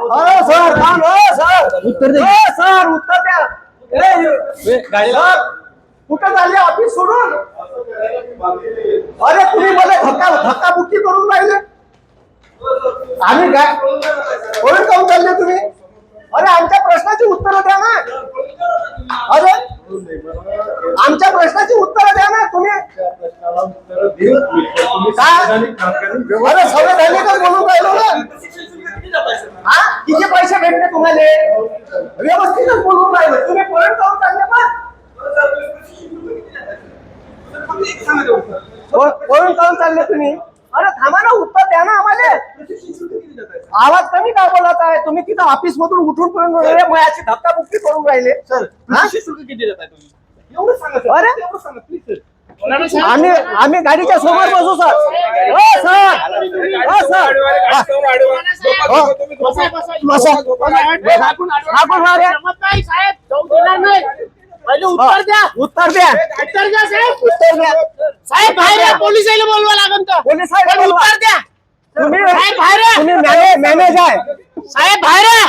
Sir उत्तर दे sir, उत्तर द्या. गाडीला कुठं चालले ऑफिस सोडून? अरे तुम्ही मला धक्काबुक्की करून राहिले. आम्ही काय कोण काऊन चालले तुम्ही? अरे आमच्या प्रश्नाची उत्तरं द्या ना. अरे आमच्या प्रश्नाची उत्तरं द्या ना तुम्ही. अरे संवैधानिकच बोलून राहिलो ना. हा किती पैसे भेटले तुम्हाला? व्यवस्थितच बोलून राहिले तुम्ही. पळून काऊन चालले मग? पळून काऊन चालले तुम्ही? अरे थांबा ना, उत्तर द्या ना आम्हाला. आवाज कमी का बोलत आहे तुम्ही? तिथं ऑफिस मधून उठून पळून मयाची धक्काबुक्की करून राहिले. शुल्क किती देताय तुम्ही? एवढं सांगा सर. अरे एवढं सांगा प्लीज सर. आम्ही गाडीच्या समोर बसू सर. हो सर, हो सर, उत्तर द्या. उत्तर द्या साहेब, उत्तर द्या. साहेब बाहेर पोलीस बोलवा लागेल का? पोलीस उत्तर द्या. तुम्ही तुम्ही मॅनेज आहे साहेब बाहेर.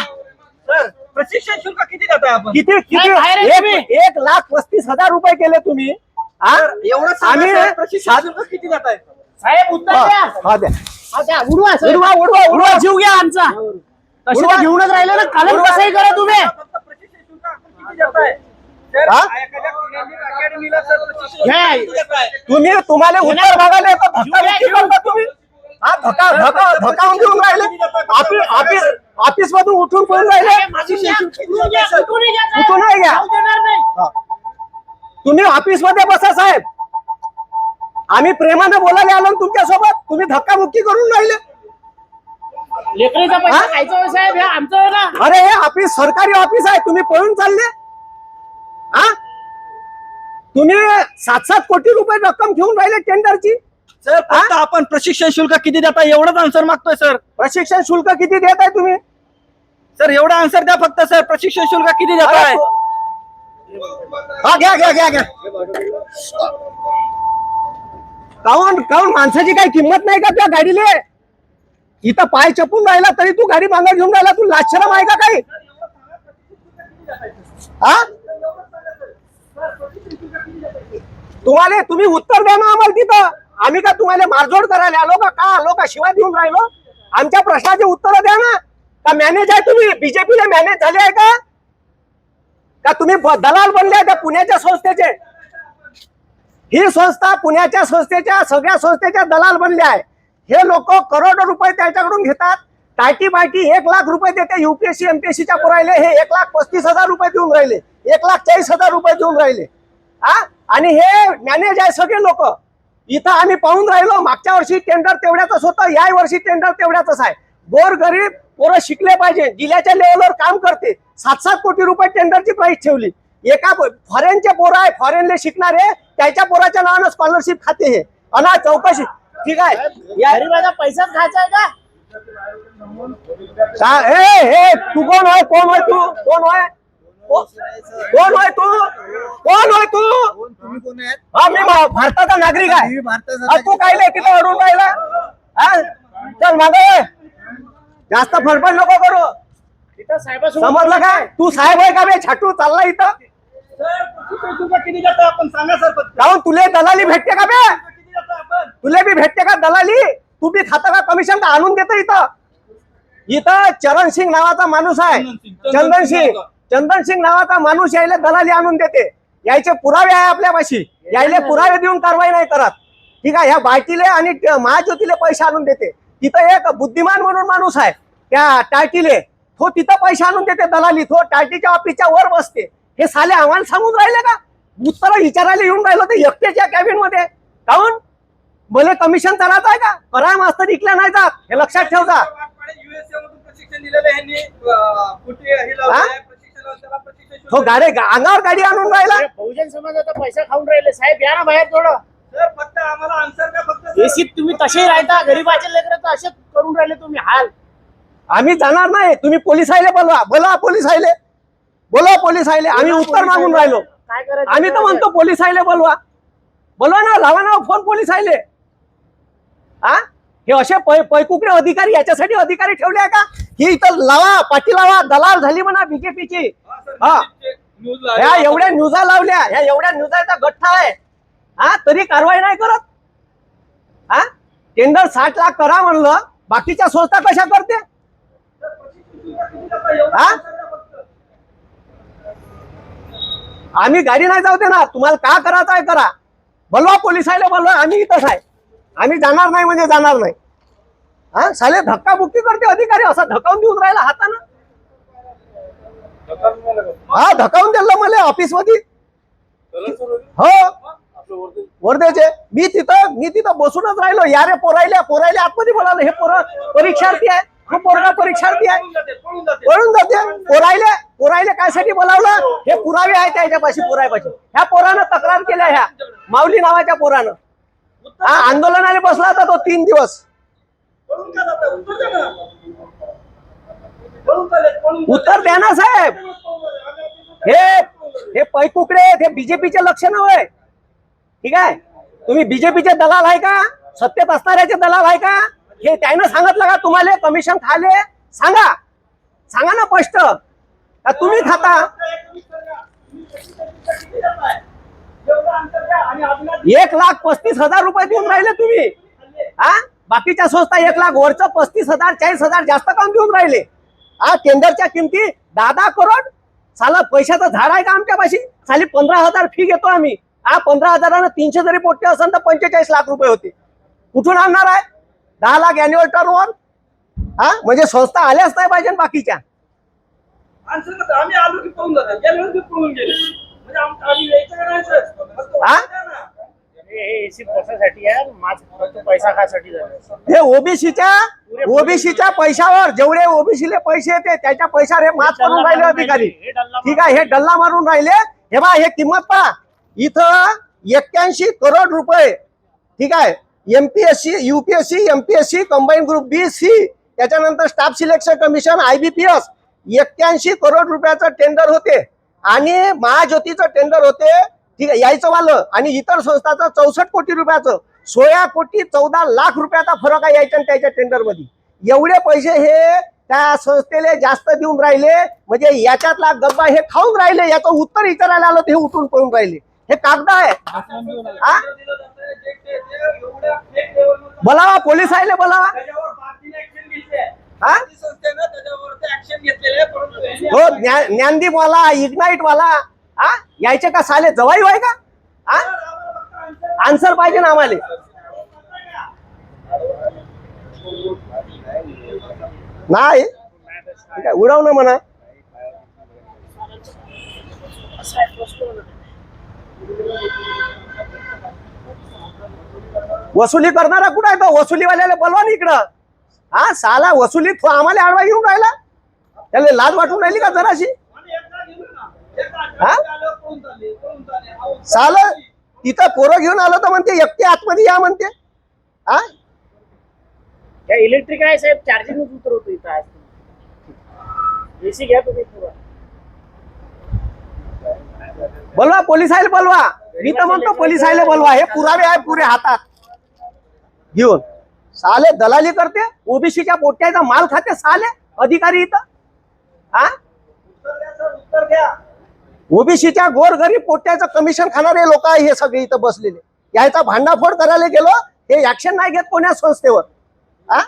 सर प्रशिक्षण शुल्क किती देताय आपण? किती किती? बाहेर आहे तुम्ही. 1,35,000 रुपये केले तुम्ही. एवढं आम्ही प्रशिक्षण शुल्क किती देताय? साहेब उत्तर द्या. हा द्या. द्या उडवा साहेब. उडवा उडवा उडवा. जीव घ्या आमचा. तशी तर घेऊनच राहिले ना. कालच कसंही करा तुम्ही. फक्त प्रशिक्षण शुल्क आपण किती देताय? सर एखाद्या अकॅडमीला सर प्रशिक्षण घ्या. शुल्क किती देताय? तुम्हाला उत्तर बघायला येतं. धक्काबुक्की करता तुम्ही. हा धक्कावून घेऊन राहिले. ऑफिस मधून उठून पळून राहिले. उठून नाही घ्या. तुम्ही ऑफिस मध्ये बसा साहेब. आम्ही प्रेमाने बोलायला आलो तुमच्या सोबत. तुम्ही धक्काबुक्की करून राहिले. लेकरीचा पैसा खायचा साहेब हे आमचं आहे ना. अरे हे ऑफिस सरकारी ऑफिस आहे. तुम्ही पळून चालले. हा तुम्ही 7-7 कोटी रुपये रक्कम घेऊन राहिले टेंडरची. सर फक्त आपण प्रशिक्षण शुल्क किती देताय एवढंच आन्सर मागतोय सर. प्रशिक्षण शुल्क किती देत आहे तुम्ही? सर एवढा आन्सर द्या फक्त सर. प्रशिक्षण शुल्क किती देताय? हा घ्या घ्या घ्या घ्या. काऊन काऊन माणसाची काही किंमत नाही का त्या गाडीले? इथं पाय चपून राहिला तरी तू गाडी मागे घेऊन राहिला. तू लाचशरम आहे का काही? हा तुम्ही उत्तर द्या ना आम्हाला तिथं. आम्ही का तुम्हाला मारझोड करायला आलो का आलो का शिवाय देऊन राहिलो? आमच्या प्रश्नाचे उत्तर द्या ना. का मॅनेज आहे तुम्ही? बीजेपीला मॅनेज झाले आहे का? का तुम्ही दलाल बनले आहे त्या पुण्याच्या संस्थेचे? ही संस्था पुण्याच्या संस्थेच्या सगळ्या संस्थेच्या दलाल बनले आहे. हे लोक करोडो रुपये त्याच्याकडून घेतात. टायटी बायटी 1 लाख रुपये देते युपीएससी एमपीएससीच्या पुरायले. हे 1,35,000 रुपये देऊन राहिले. 1,40,000 रुपये देऊन राहिले. आणि हे मॅनेज आहे सगळे लोक. इथं आम्ही पाहून राहिलो. मागच्या वर्षी टेंडर तेवढ्याच होतं. या वर्षी टेंडर तेवढ्याच आहे. गोर गरीब पोरं शिकले पाहिजे. जिल्ह्याच्या लेवलवर काम करते. 7-7 कोटी रुपये टेंडरची प्राइस ठेवली. एका फॉरेनचे पोरं आहे. फॉरेनले शिकणारे त्याच्या पोराच्या नावानं स्कॉलरशिप खाते. हे अना चौकशी ठीक आहे. गरीबाचा पैसाच खायचा आहे का? हे तू कोण आहे? कोण आहे तू? कोण आहे? कोण आहे तू? कोण आहे तू? हा मी भारताचा नागरिक आहे. तू काय तिथं अडून राहिला? चल मागे. जास्त फडफड नको करू. समजलं काय? तू साहेब आहे का बे? छाटू चालला इथं. किती देताय आपण सांगा सर फक्त. काहून तुले दलाली भेटते का बे? किती देताय आपण? तुले बी भेटते का दलाली? तू बी खाता का कमिशन? का आणून देतो इथं? इथं चरण सिंग नावाचा माणूस आहे. चंदन सिंग नावाचा माणूस यायला दलाली आणून देते. यायचे पुरावे आहे आपल्यापाशी. यायले पुरावे देऊन कारवाई नाही करत. ठीक आहे. ह्या बायटीले आणि महाज्योतीले पैसे आणून देते. तिथं एक बुद्धिमान म्हणून माणूस आहे त्या टायटीले. तो तिथं पैसे आणून देते दलाली. तो टायटीच्या ऑफिसच्या वर बसते. हे साले आम्हाला सांगून राहिले का? उत्तर विचारायला येऊन राहिलो ते एकटेच्या कॅबिन मध्ये. काहून भले कमिशन चालत आहे का? कराय मास्तर इकल्या नाही जात. हे लक्षात ठेवता. प्रशिक्षण दिलेलं ह्यांनी कुठे हे लावलंय प्रशिक्षण तो अंगावर गाडी आणून राहिला. बहुजन समाजाचा पैसा खाऊन राहिले साहेब. या ना बाहेर थोडं. सर फक्त आम्हाला आन्सर द्या फक्त. एसीत तुम्ही तसे राहता. गरीबाचे लेकर तर असेच करून राहिले तुम्ही हाल. आम्ही जाणार नाही. तुम्ही पोलीस आले बोलवा. बोला पोलीस आले. बोलवा पोलीस आले. आम्ही उत्तर मागून राहिलो. काय करायचं? आम्ही तर म्हणतो पोलीस आले बोलवा. बोलवा ना. लावा ना फोन पोलीस आले. हे असे पैकुकडे अधिकारी याच्यासाठी अधिकारी ठेवले आहे का ही इथं लावा पाठी लावा दलाल झाली म्हणा बीजेपीची हा ह्या एवढ्या न्यूजा लावल्या ह्या एवढ्या न्यूजाचा गठ्ठा आहे हा तरी कारवाई नाही करत हा टेंडर 60 लाख करा म्हणलं बाकीच्या संस्था कशा करते हा आम्ही गाडी नाही जाऊ देणार तुम्हाला का करायचं आहे करा बोलवा पोलिसाला बोलवा आम्ही इथंच आहे आम्ही जाणार नाही म्हणजे जाणार नाही हा साले धक्काबुक्की करते अधिकारी असा धकावून देऊन राहिला हातानं हा धकावून दिलं मला ऑफिस मध्ये हो वर्धेचे मी तिथं बसूनच राहिलो यारे पोरायले आतमध्ये बोलावलं हे परीक्षार्थी आहे हा पोरगा परीक्षार्थी आहे पळून जाते पोरायले कायसाठी बोलावलं हे पुरावे आहेत त्याच्यापाशी पुरायपाशी ह्या पोरानं तक्रार केल्या ह्या माऊली नावाच्या पोरानं हा आंदोलनाने बसला होता तो 3 दिवस उत्तर द्या ना साहेब हे पैकुकडे हे बीजेपीचे लक्षण होय ठीक आहे तुम्ही बीजेपीचे दलाल आहे का सत्तेत असणाऱ्याचे दलाल आहे का हे त्यानं सांगितलं का तुम्हाला कमिशन खाले सांगा ना स्पष्ट का तुम्ही खाता 1,35,000 रुपये देऊन राहिले तुम्ही हा बाकीच्या संस्था 1 लाख वरचं 35,000 40,000 जास्त काम देऊन राहिले हा टेंडरच्या किमती 10 करोड साला पैशाचं झाड आहे का आमच्यापाशी साली 15,000 फी घेतो आम्ही हा 15,000 300 जरी पोट्टे असेल तर 45 लाख रुपये होते कुठून आणणार आहे 10 लाख अॅन्युअल टर्नओव्हर हा म्हणजे संस्था आल्याच नाही पाहिजे बाकीच्या आम्ही आलो की पळून जातात गेले की पळून गेले म्हणजे आम्ही यायचं का नाही सर हा हे एसी बसासाठी आहे माझं पैसा खासाठी झालं हे ओबीसीच्या पैशावर जेवढे ओबीसीले पैसे येते त्याच्या पैशावर हे माफ करून राहिले अधिकारी ठीक आहे हे डल्ला मारून राहिले हे बा हे किंमत पहा इथं 81 करोड रुपये ठीक आहे MPSC UPSC MPSC combine group B C त्याच्यानंतर staff selection commission IBPS 81 crore रुपयाचं टेंडर होते आणि महाज्योतीचं टेंडर होते ठीक आहे यायचं वालं आणि इतर संस्थाचं 64 कोटी रुपयाचं 16 कोटी 14 लाख रुपयाचा फरक आहे यायच्या त्याच्या टेंडर मध्ये एवढे पैसे हे त्या संस्थेला जास्त देऊन राहिले म्हणजे याच्यातला गब्बा हे खाऊन राहिले याचं उत्तर विचारायला आलं ते उठून पळून राहिले हे कागद आहे हा बोलावा पोलीस आले बोलावा हा हो ज्ञानदीप वाला इग्नाइट वाला हा यायचे का साले जवाई व्हाय का हा आन्सर पाहिजे ना आम्हाला नाही ठीक आहे उडव ना म्हणा वसुली करणारा कुठं आहे तो वसुलीवाल्याला बोलवा ना इकडं हा साला वसुलीत आम्हाला आडवा येऊन राहिला त्याला लाज वाटून राहिली का जराशी हा साल तिथं पोरं घेऊन आलो तर म्हणते एकटे आतमध्ये या म्हणते हा इलेक्ट्रिक आहे साहेब चार्जिंग उतरवतो इथं आज एसी घ्या तुम्ही पुरा बोलवा पोलिसाला बोलवा मी तर म्हणतो पोलिसाला बोलवा हे पुरावे आहे पुरे हातात घेऊन साले दलाली करते ओबीसीच्या पोट्याचा माल खाते साले अधिकारी इथं हा उत्तर द्या ओबीसीच्या गोरगरीब पोट्याचं कमिशन खाणारे लोक आहे हे सगळे इथं बसलेले याचा भांडाफोड करायला गेलो हे ऍक्शन नाही घेत कोण्या संस्थेवर हा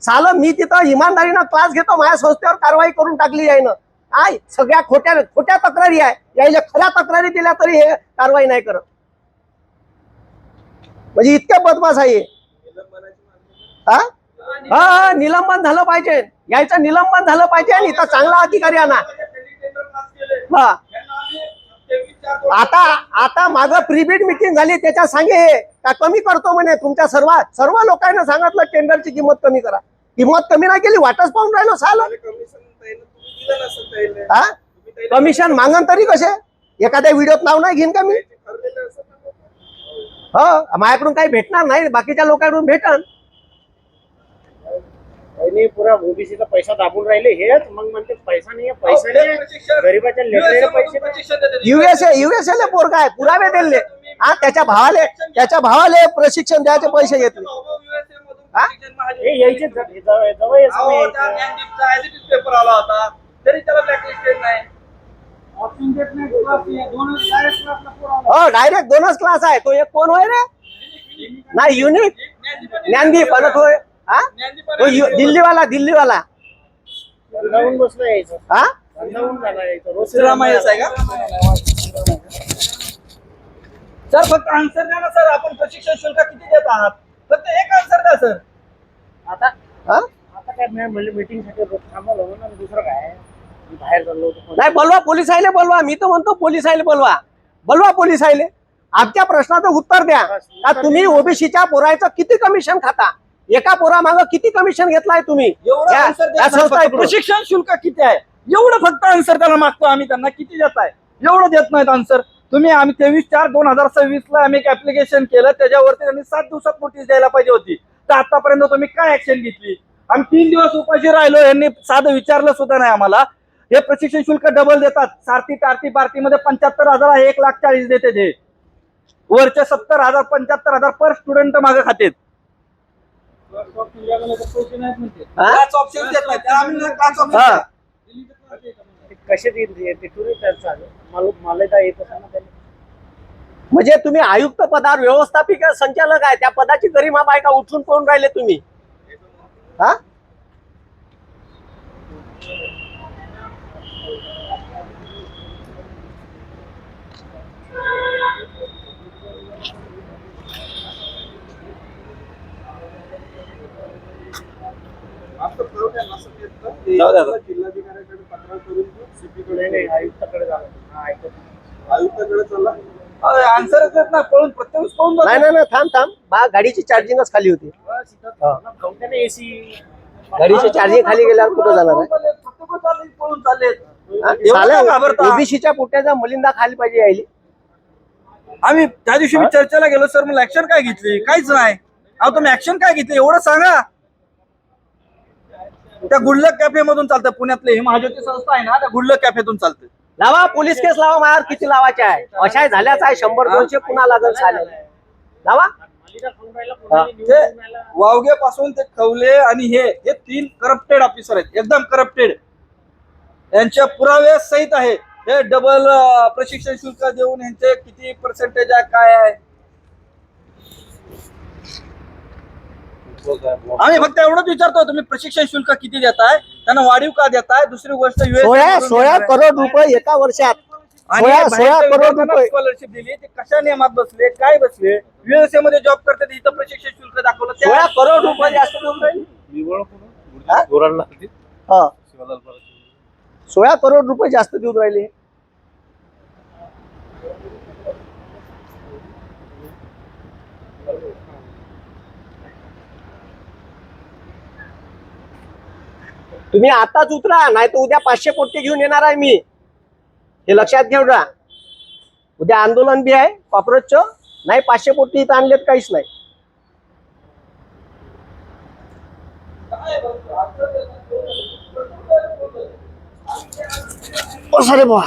साल मी तिथं इमानदारीनं क्लास घेतो माझ्या संस्थेवर कारवाई करून टाकली आहे ना काय सगळ्या खोट्या तक्रारी आहे यायला खऱ्या तक्रारी दिल्या तरी हे कारवाई नाही करत म्हणजे इतक्या बदमाश आहे हा हा निलंबन झालं पाहिजे यायचं निलंबन झालं पाहिजे आणि इथं चांगला अधिकारी आणा हा आता मागं प्रीबिड मीटिंग झाली त्याच्यात सांगे का कमी करतो म्हणे तुमच्या सर्व लोकांना सांगितलं टेंडरची किंमत कमी करा किंमत कमी नाही केली वाटच पाहून राहिलो साल हा कमिशन मागन तरी कसे एखाद्या व्हिडिओत नाव नाही घेईन का मी हो माझ्याकडून काही भेटणार नाही बाकीच्या लोकांकडून भेटन पुरा ओबीसीचा पैसा दाबून राहिले हेच मग म्हणते पैसा नाही गरीबाच्या लेकराला पैसे युएसए ला पोरगा आहे पुरावे दिले हा त्याच्या भावाले प्रशिक्षण द्यायचे पैसे घेतले हा? शिक्षण महाजन हे यायचे जवळ यायचं अहो, नाही त्या यायचं. ज्ञानदीपचा as it is पेपर आला होता तरी त्याला ब्लॅकलिस्टेड नाही ऑप्शन देत नाही क्लास दोनच डायरेक्ट क्लासला पुरावा हो डायरेक्ट 2च क्लास आहे. तो एक कोण होय रे? नाही युनिक ज्ञानदीप आणि तो हा तो दिल्लीवाला अंधावून बसलं यायचं हा अंधावून झाला यायचं रोज सिद्धरामय्याच आहे का सर फक्त आन्सर द्या ना सर आपण प्रशिक्षण शुल्क किती देत आहात फक्त एक आन्सर द्या सर आता हा? आता काय नाही म्हणलं मीटिंग साठी थांबवलं म्हणून आणि दुसरं काय मी बाहेर चाललो होतो नाही बोलवा पोलीस आले बोलवा. मी तर म्हणतो पोलीस आले बोलवा पोलीस आले. आमच्या प्रश्नाचं उत्तर द्या का तुम्ही ओबीसीच्या पोराचं किती कमिशन खाता? एका पोरा माग किती कमिशन घेतलाय तुम्ही? एवढं या- आन्सर या द्या सर, संस्था फक्त इकडून. प्रशिक्षण शुल्क किती आहे एवढं फक्त आन्सर त्याला मागतो आम्ही त्यांना किती देत आहे एवढं देत नाहीत आन्सर तुम्ही आम्ही 23/4/2026 ला आम्ही एक ऍप्लिकेशन केलं त्याच्यावरती त्यांनी 7 दिवसात नोटीस द्यायला पाहिजे होती तर आतापर्यंत तुम्ही काय ऍक्शन घेतली आम्ही 3 दिवस उपाशी राहिलो यांनी साधं विचारलं सुद्धा नाही आम्हाला हे प्रशिक्षण शुल्क डबल देतात सारथी टारती पार्टीमध्ये 75,000 आहे 1,40,000 देते ते वरच्या 70,000 75,000 पर स्टुडंट मागे खातेत हा? ऑप्शन देत नाहीत आम्ही class option हा. ते कसे तिथून चर्चा आली मला तर येत असं ना त्यांनी म्हणजे तुम्ही आयुक्त पदावर व्यवस्थापिका संचालक आहे त्या पदाची गरिमा बायका उठून पळून राहिले तुम्ही हा? जाऊ द्या आता. जिल्हाधिकाऱ्याकडे तक्रार करून नाही, नाही, आयुक्ताकडे झालं हा ऐकत नाही. आयुक्ताकडे चला आन्सर देत ना पळून प्रत्येक वेळेस पळून नाही नाही नाही, थांब बा गाडीची चार्जिंगच खाली होती. बस इथं गवत्याने एसी गाडीची चार्जिंग खाली गेल्यावर कुठं जाणार आहे? पळून चाललेत हा? एवढं साल्या का घाबरता? ओबीसीच्या पुट्याचा मलिंदा खाली पाहिजे यायली. आम्ही त्या दिवशी मी चर्चेला गेलो सर मला ऍक्शन काय घेतली काहीच नाही अहो तुम्ही ऍक्शन काय घेतली एवढं सांगा त्या गुडलक कॅफे मधून चालतं पुण्यातले ही महाज्योती संस्था आहे ना त्या गुडलक कॅफेतून चालतं लावा पोलीस केस लावा माझ्यावर किती लावायचे आहे अशाय झाल्याच आहे 100-200 पुन्हा लागल साले लावा. मालिका खाऊन राहिला कोणाला ते निवडून राहिला. वावगे पासून ते खवले आणि हे 3 करप्टेड ऑफिसर आहेत एकदम करप्टेड यांच्या पुरावे सहित आहे हे डबल प्रशिक्षण शुल्क देऊन यांचे किती पर्सेंटेज आहे काय आहे आम्ही फक्त एवढंच विचारतो तुम्ही प्रशिक्षण शुल्क किती देताय त्यांना वाढीव का देताय दुसरी गोष्ट 16 करोड रुपये एका वर्षात 16 करोड रुपये स्कॉलरशिप दिली ते कशा नियमात बसले काय बसले युएसए मध्ये जॉब करतात इथं प्रशिक्षण शुल्क दाखवलं 16 करोड रुपये जास्त देऊन राहिले. हा? 16 करोड रुपये जास्त देऊन राहिले. तुम्ही आताच उतरा नाही तर उद्या 500 पोट्टे घेऊन येणार आहे मी हे लक्षात घेऊन जा. उद्या आंदोलन बी आहे कॉक्रोचचं नाही 500 पोट्टे इथं आणलेत काहीच नाही. ओ सारे बुवा